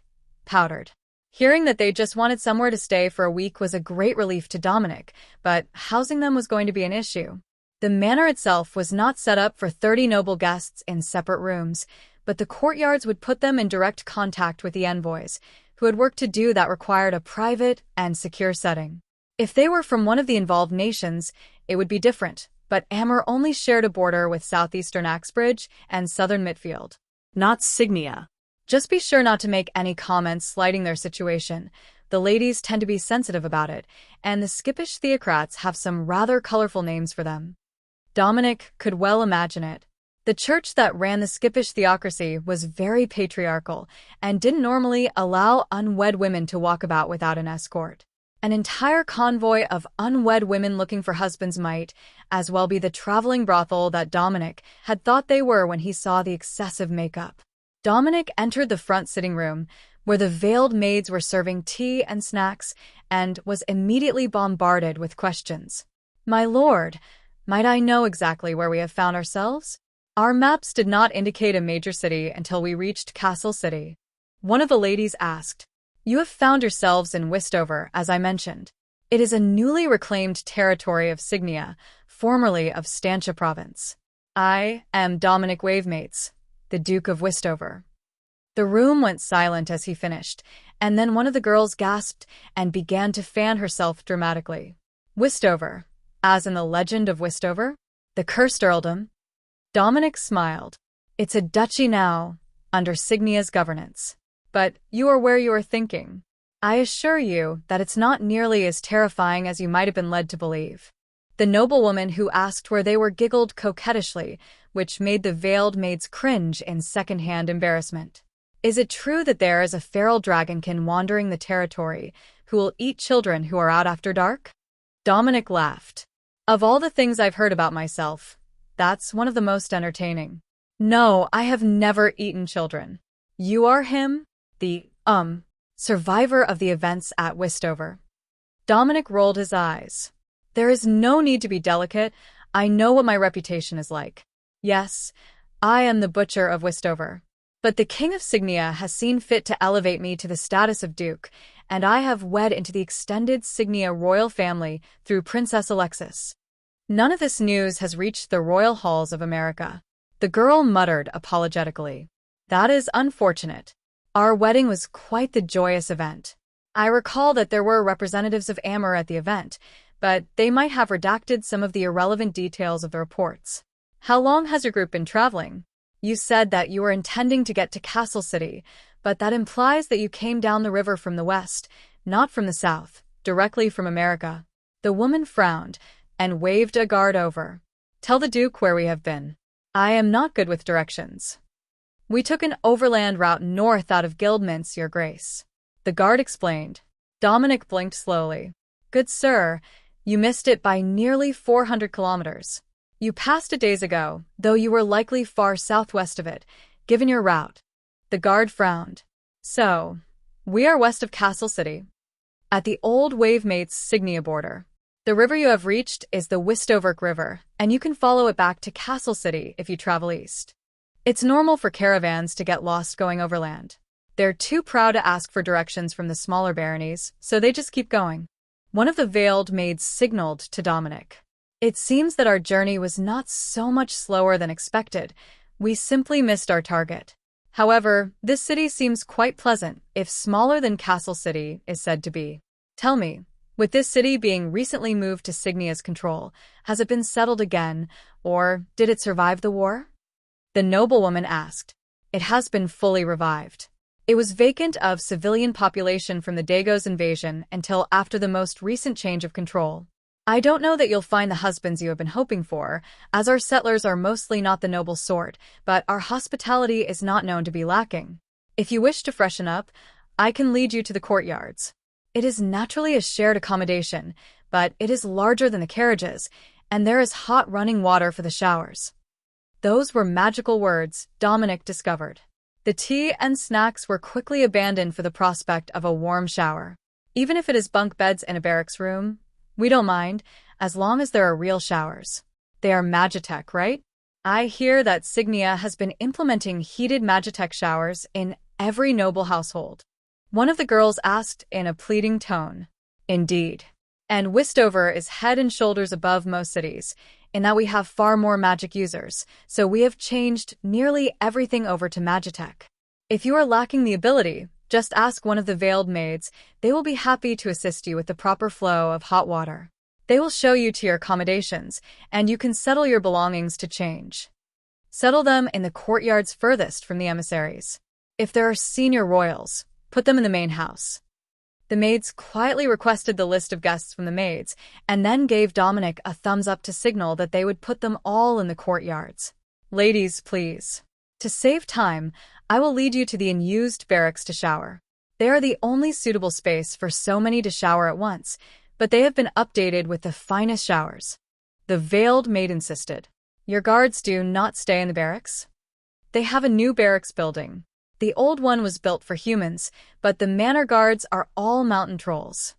Powdered. Hearing that they just wanted somewhere to stay for a week was a great relief to Dominic, but housing them was going to be an issue. The manor itself was not set up for 30 noble guests in separate rooms, but the courtyards would put them in direct contact with the envoys, who had work to do that required a private and secure setting. If they were from one of the involved nations, it would be different, but Heir only shared a border with southeastern Axbridge and southern Midfield, not Signia. Just be sure not to make any comments slighting their situation. The ladies tend to be sensitive about it, and the skippish theocrats have some rather colorful names for them. Dominic could well imagine it. The church that ran the skippish theocracy was very patriarchal and didn't normally allow unwed women to walk about without an escort. An entire convoy of unwed women looking for husbands might as well be the traveling brothel that Dominic had thought they were when he saw the excessive makeup. Dominic entered the front sitting room, where the veiled maids were serving tea and snacks, and was immediately bombarded with questions. "My lord, might I know exactly where we have found ourselves?" "Our maps did not indicate a major city until we reached Castle City," one of the ladies asked. "You have found yourselves in Westover, as I mentioned. It is a newly reclaimed territory of Signia, formerly of Stantia province. I am Dominic Wavemates, the Duke of Westover." The room went silent as he finished, and then one of the girls gasped and began to fan herself dramatically. "Westover, as in the legend of Westover? The cursed earldom?" Dominic smiled. "It's a duchy now, under Signia's governance. But you are where you are thinking. I assure you that it's not nearly as terrifying as you might have been led to believe." The noblewoman who asked where they were giggled coquettishly, which made the veiled maids cringe in second-hand embarrassment. "Is it true that there is a feral dragonkin wandering the territory who will eat children who are out after dark?" Dominic laughed. "Of all the things I've heard about myself, that's one of the most entertaining. No, I have never eaten children. You are him? The, survivor of the events at Westover?" Dominic rolled his eyes. "There is no need to be delicate. I know what my reputation is like. Yes, I am the butcher of Westover. But the King of Signia has seen fit to elevate me to the status of Duke, and I have wed into the extended Signia royal family through Princess Alexis. None of this news has reached the royal halls of America." The girl muttered apologetically. "That is unfortunate. Our wedding was quite the joyous event. I recall that there were representatives of Heir at the event, but they might have redacted some of the irrelevant details of the reports. How long has your group been traveling? You said that you were intending to get to Castle City, but that implies that you came down the river from the west, not from the south, directly from America." The woman frowned and waved a guard over. "Tell the Duke where we have been. I am not good with directions." "We took an overland route north out of Guildminster, Your Grace," the guard explained. Dominic blinked slowly. "Good sir, you missed it by nearly 400 kilometers. You passed it days ago, though you were likely far southwest of it, given your route." The guard frowned. "So, we are west of Castle City, at the old Wavemates Signia border. The river you have reached is the Westover River, and you can follow it back to Castle City if you travel east. It's normal for caravans to get lost going overland. They're too proud to ask for directions from the smaller baronies, so they just keep going." One of the veiled maids signaled to Dominic. "It seems that our journey was not so much slower than expected. We simply missed our target. However, this city seems quite pleasant, if smaller than Castle City is said to be. Tell me, with this city being recently moved to Signia's control, has it been settled again, or did it survive the war?" The noblewoman asked. "It has been fully revived. It was vacant of civilian population from the Dagos invasion until after the most recent change of control. I don't know that you'll find the husbands you have been hoping for, as our settlers are mostly not the noble sort, but our hospitality is not known to be lacking. If you wish to freshen up, I can lead you to the courtyards. It is naturally a shared accommodation, but it is larger than the carriages, and there is hot running water for the showers." Those were magical words, Dominic discovered. The tea and snacks were quickly abandoned for the prospect of a warm shower. Even if it is bunk beds in a barracks room, we don't mind, as long as there are real showers. They are Magitech, right? I hear that Signia has been implementing heated Magitech showers in every noble household. One of the girls asked in a pleading tone. Indeed. And Westover is head and shoulders above most cities, in that we have far more magic users, so we have changed nearly everything over to Magitech. If you are lacking the ability, just ask one of the veiled maids. They will be happy to assist you with the proper flow of hot water. They will show you to your accommodations, and you can settle your belongings to change. Settle them in the courtyards furthest from the emissaries. If there are senior royals, put them in the main house. The maids quietly requested the list of guests from the maids, and then gave Dominic a thumbs up to signal that they would put them all in the courtyards. Ladies, please. To save time, I will lead you to the unused barracks to shower. They are the only suitable space for so many to shower at once, but they have been updated with the finest showers. The veiled maid insisted. Your guards do not stay in the barracks? They have a new barracks building. The old one was built for humans, but the manor guards are all mountain trolls.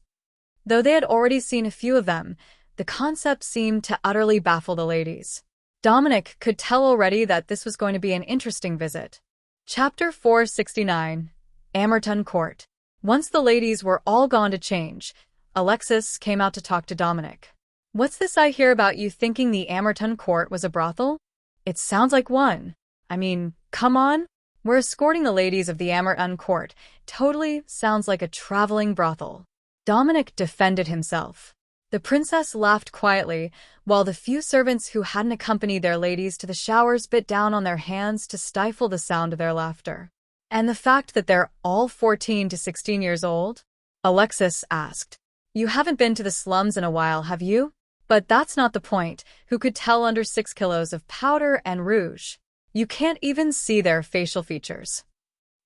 Though they had already seen a few of them, the concept seemed to utterly baffle the ladies. Dominic could tell already that this was going to be an interesting visit. Chapter 469, Amerton Court. Once the ladies were all gone to change, Alexis came out to talk to Dominic. What's this I hear about you thinking the Amerton Court was a brothel? It sounds like one. I mean, come on. We're escorting the ladies of the Amerton Court. Totally sounds like a traveling brothel. Dominic defended himself. The princess laughed quietly, while the few servants who hadn't accompanied their ladies to the showers bit down on their hands to stifle the sound of their laughter. And the fact that they're all 14 to 16 years old? Alexis asked. You haven't been to the slums in a while, have you? But that's not the point. Who could tell under 6 kilos of powder and rouge? You can't even see their facial features.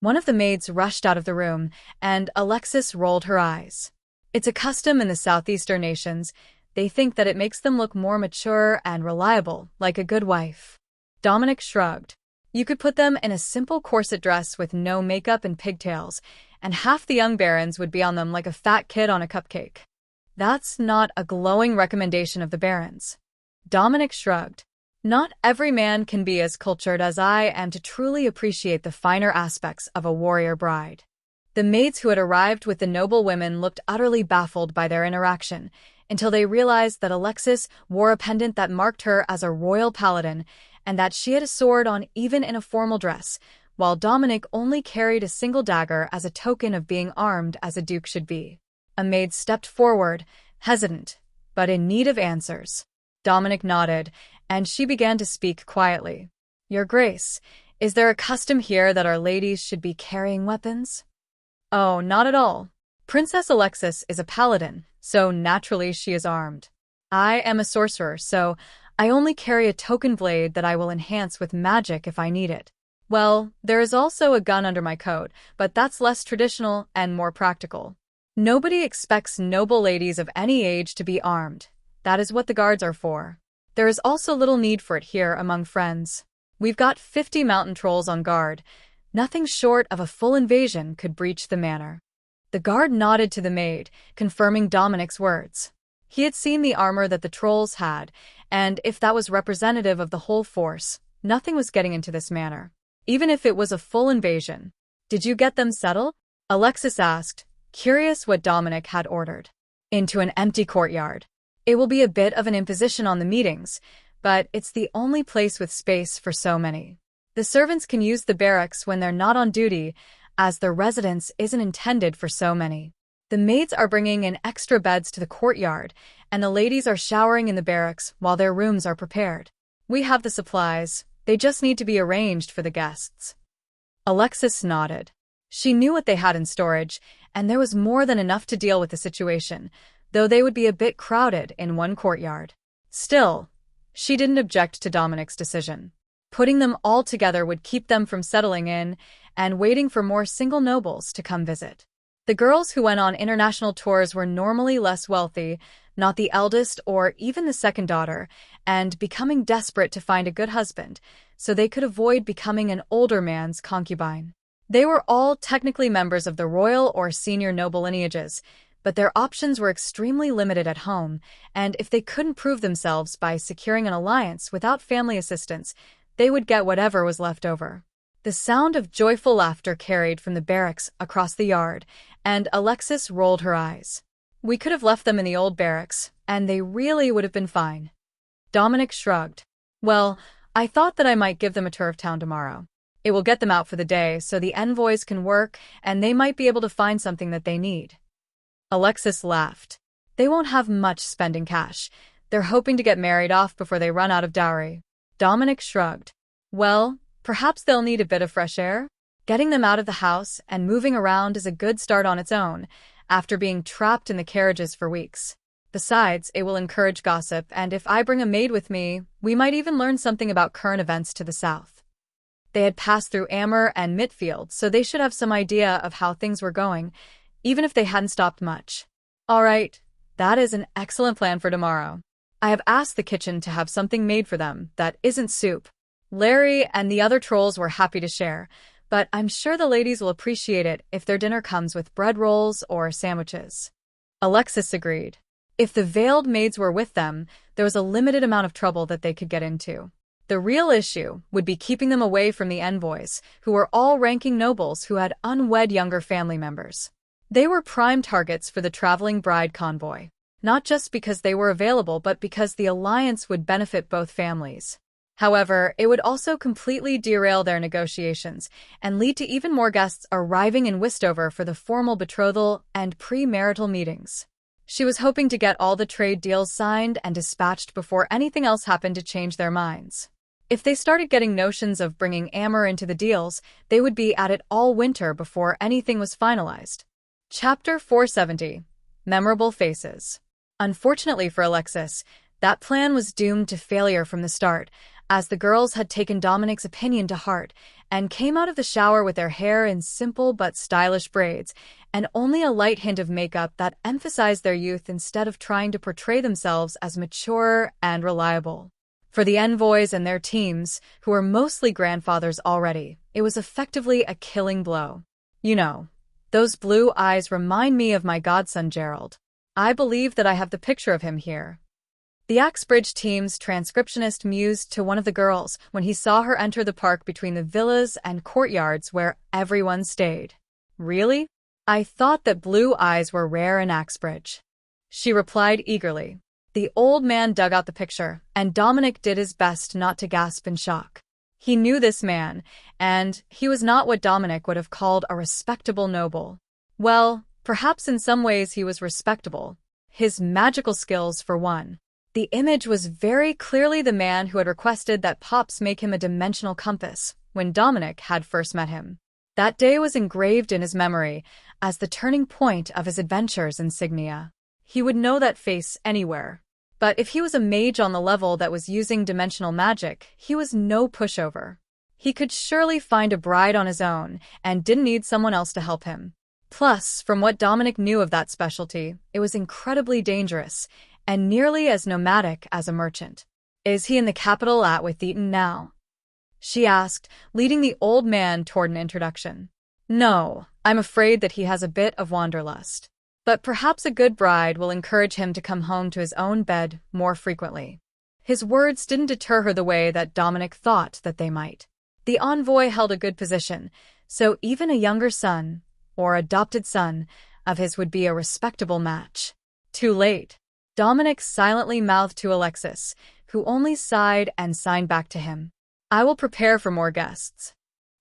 One of the maids rushed out of the room, and Alexis rolled her eyes. It's a custom in the southeastern nations. They think that it makes them look more mature and reliable, like a good wife. Dominic shrugged. You could put them in a simple corset dress with no makeup and pigtails, and half the young barons would be on them like a fat kid on a cupcake. That's not a glowing recommendation of the barons. Dominic shrugged. Not every man can be as cultured as I am to truly appreciate the finer aspects of a warrior bride. The maids who had arrived with the noble women looked utterly baffled by their interaction, until they realized that Alexis wore a pendant that marked her as a royal paladin, and that she had a sword on even in a formal dress, while Dominic only carried a single dagger as a token of being armed as a duke should be. A maid stepped forward, hesitant, but in need of answers. Dominic nodded, and she began to speak quietly. Your Grace, is there a custom here that our ladies should be carrying weapons? Oh, not at all. Princess Alexis is a paladin, so naturally she is armed. I am a sorcerer, so I only carry a token blade that I will enhance with magic if I need it. Well, there is also a gun under my coat, but that's less traditional and more practical. Nobody expects noble ladies of any age to be armed. That is what the guards are for. There is also little need for it here among friends. We've got 50 mountain trolls on guard. Nothing short of a full invasion could breach the manor. The guard nodded to the maid, confirming Dominic's words. He had seen the armor that the trolls had, and if that was representative of the whole force, nothing was getting into this manor, even if it was a full invasion. Did you get them settled? Alexis asked, curious what Dominic had ordered. Into an empty courtyard. It will be a bit of an imposition on the meetings, but it's the only place with space for so many. The servants can use the barracks when they're not on duty, as their residence isn't intended for so many. The maids are bringing in extra beds to the courtyard, and the ladies are showering in the barracks while their rooms are prepared. We have the supplies, they just need to be arranged for the guests. Alexis nodded. She knew what they had in storage, and there was more than enough to deal with the situation, though they would be a bit crowded in one courtyard. Still, she didn't object to Dominic's decision. Putting them all together would keep them from settling in and waiting for more single nobles to come visit. The girls who went on international tours were normally less wealthy, not the eldest or even the second daughter, and becoming desperate to find a good husband, so they could avoid becoming an older man's concubine. They were all technically members of the royal or senior noble lineages, but their options were extremely limited at home, and if they couldn't prove themselves by securing an alliance without family assistance, they would get whatever was left over. The sound of joyful laughter carried from the barracks across the yard, and Alexis rolled her eyes. We could have left them in the old barracks, and they really would have been fine. Dominic shrugged. Well, I thought that I might give them a tour of town tomorrow. It will get them out for the day so the envoys can work, and they might be able to find something that they need. Alexis laughed. They won't have much spending cash. They're hoping to get married off before they run out of dowry. Dominic shrugged. Well, perhaps they'll need a bit of fresh air. Getting them out of the house and moving around is a good start on its own, after being trapped in the carriages for weeks. Besides, it will encourage gossip, and if I bring a maid with me, we might even learn something about current events to the south. They had passed through Heir and Mitfield, so they should have some idea of how things were going, even if they hadn't stopped much. All right, that is an excellent plan for tomorrow. I have asked the kitchen to have something made for them that isn't soup. Larry and the other trolls were happy to share, but I'm sure the ladies will appreciate it if their dinner comes with bread rolls or sandwiches. Alexis agreed. If the veiled maids were with them, there was a limited amount of trouble that they could get into. The real issue would be keeping them away from the envoys, who were all ranking nobles who had unwed younger family members. They were prime targets for the traveling bride convoy, not just because they were available but because the alliance would benefit both families. However, it would also completely derail their negotiations and lead to even more guests arriving in Westover for the formal betrothal and premarital meetings. She was hoping to get all the trade deals signed and dispatched before anything else happened to change their minds. If they started getting notions of bringing Heir into the deals, they would be at it all winter before anything was finalized. Chapter 470. Memorable Faces. Unfortunately for Alexis, that plan was doomed to failure from the start, as the girls had taken Dominic's opinion to heart and came out of the shower with their hair in simple but stylish braids and only a light hint of makeup that emphasized their youth instead of trying to portray themselves as mature and reliable. For the envoys and their teams, who were mostly grandfathers already, it was effectively a killing blow. You know, those blue eyes remind me of my godson Gerald. I believe that I have the picture of him here. The Axbridge team's transcriptionist mused to one of the girls when he saw her enter the park between the villas and courtyards where everyone stayed. Really? I thought that blue eyes were rare in Axbridge. She replied eagerly. The old man dug out the picture, and Dominic did his best not to gasp in shock. He knew this man, and he was not what Dominic would have called a respectable noble. Well, perhaps in some ways he was respectable. His magical skills, for one. The image was very clearly the man who had requested that Pops make him a dimensional compass when Dominic had first met him. That day was engraved in his memory as the turning point of his adventures in Signia. He would know that face anywhere. But if he was a mage on the level that was using dimensional magic, he was no pushover. He could surely find a bride on his own and didn't need someone else to help him. Plus, from what Dominic knew of that specialty, it was incredibly dangerous and nearly as nomadic as a merchant. Is he in the capital at Withyton now? She asked, leading the old man toward an introduction. No, I'm afraid that he has a bit of wanderlust. But perhaps a good bride will encourage him to come home to his own bed more frequently. His words didn't deter her the way that Dominic thought that they might. The envoy held a good position, so even a younger son, or adopted son, of his would be a respectable match. Too late. Dominic silently mouthed to Alexis, who only sighed and signed back to him. I will prepare for more guests.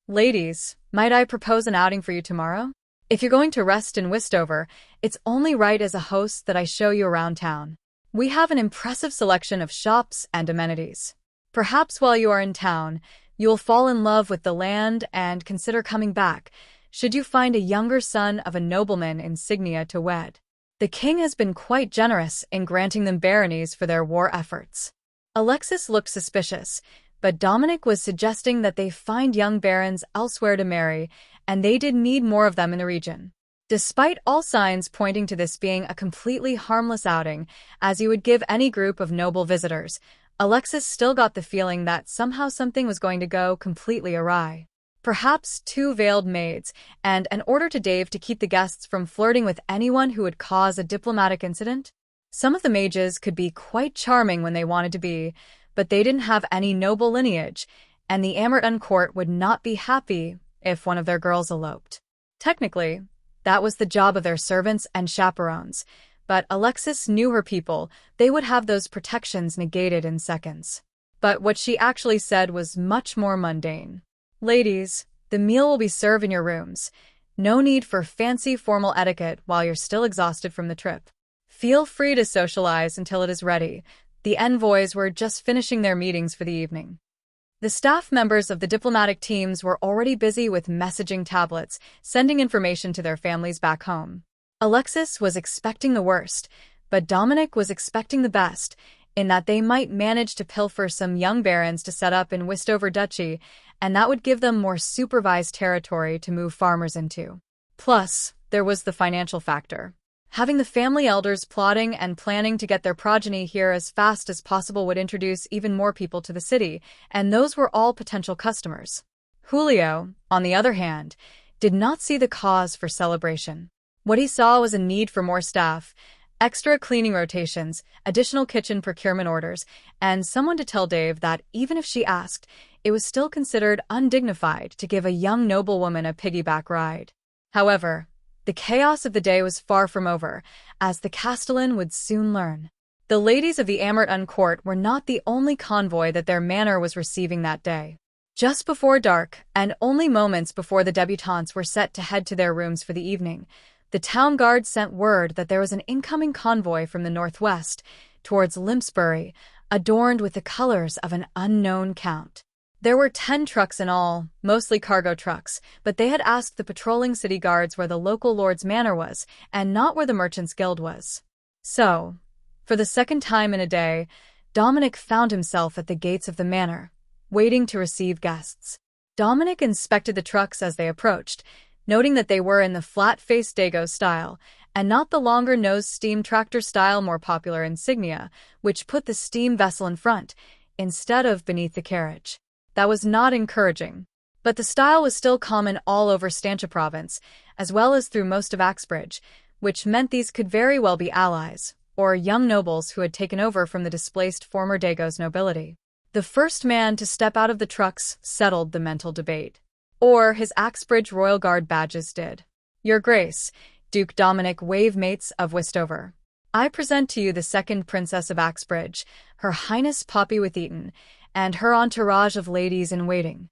Ladies, might I propose an outing for you tomorrow? If you're going to rest in Westover, it's only right as a host that I show you around town. We have an impressive selection of shops and amenities. Perhaps while you are in town, you will fall in love with the land and consider coming back, should you find a younger son of a nobleman in Signia to wed. The king has been quite generous in granting them baronies for their war efforts. Alexis looked suspicious, but Dominic was suggesting that they find young barons elsewhere to marry, and they did need more of them in the region. Despite all signs pointing to this being a completely harmless outing, as you would give any group of noble visitors, Alexis still got the feeling that somehow something was going to go completely awry. Perhaps two veiled maids, and an order to Dave to keep the guests from flirting with anyone who would cause a diplomatic incident? Some of the mages could be quite charming when they wanted to be, but they didn't have any noble lineage, and the Amerton court would not be happy if one of their girls eloped. Technically, that was the job of their servants and chaperones, but Alexis knew her people. They would have those protections negated in seconds. But what she actually said was much more mundane. Ladies, the meal will be served in your rooms. No need for fancy formal etiquette while you're still exhausted from the trip. Feel free to socialize until it is ready. The envoys were just finishing their meetings for the evening. The staff members of the diplomatic teams were already busy with messaging tablets, sending information to their families back home. Alexis was expecting the worst, but Dominic was expecting the best, in that they might manage to pilfer some young barons to set up in Westover Duchy, and that would give them more supervised territory to move farmers into. Plus, there was the financial factor. Having the family elders plotting and planning to get their progeny here as fast as possible would introduce even more people to the city, and those were all potential customers. Julio, on the other hand, did not see the cause for celebration. What he saw was a need for more staff, extra cleaning rotations, additional kitchen procurement orders, and someone to tell Dave that even if she asked, it was still considered undignified to give a young noblewoman a piggyback ride. However, the chaos of the day was far from over, as the Castellan would soon learn. The ladies of the Amerton court were not the only convoy that their manor was receiving that day. Just before dark, and only moments before the debutantes were set to head to their rooms for the evening, the town guard sent word that there was an incoming convoy from the northwest, towards Limpsbury, adorned with the colors of an unknown count. There were 10 trucks in all, mostly cargo trucks, but they had asked the patrolling city guards where the local lord's manor was, and not where the merchants' guild was. So, for the second time in a day, Dominic found himself at the gates of the manor, waiting to receive guests. Dominic inspected the trucks as they approached, noting that they were in the flat-faced Dago style, and not the longer-nosed steam tractor style more popular insignia, which put the steam vessel in front, instead of beneath the carriage. That was not encouraging. But the style was still common all over Stantia province, as well as through most of Axbridge, which meant these could very well be allies, or young nobles who had taken over from the displaced former Dagos nobility. The first man to step out of the trucks settled the mental debate. Or his Axbridge Royal Guard badges did. Your Grace, Duke Dominic Wavemates of Westover. I present to you the second Princess of Axbridge, Her Highness Poppy with Eaton, and her entourage of ladies-in-waiting.